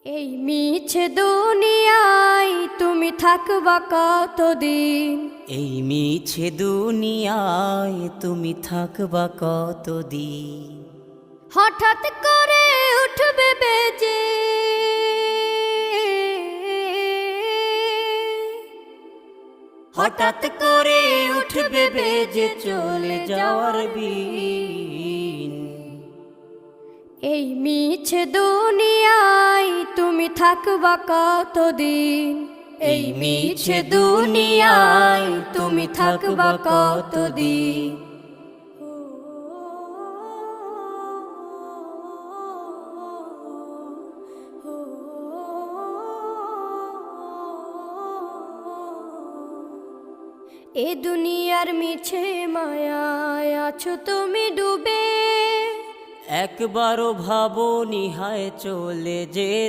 এই মিছে দুনিয়ায় তুমি থাকবা কতদিন? এই মিছে দুনিয়ায় তুমি থাকবা কতদিন? হঠাৎ করে উঠবে বেজে হঠাৎ করে উঠবে বেজে চলে যাওয়ার বিন। এই মিছে দুনিয়ায় তুমি থাকবা কতদিন? এই মিছে দুনিয়ায় তুমি থাকবা কতদিন? এ দুনিয়ার মিছে মায়ায় আছো তুমি ডুবে, একবারও ভাবো নিহায় চলে যেতে।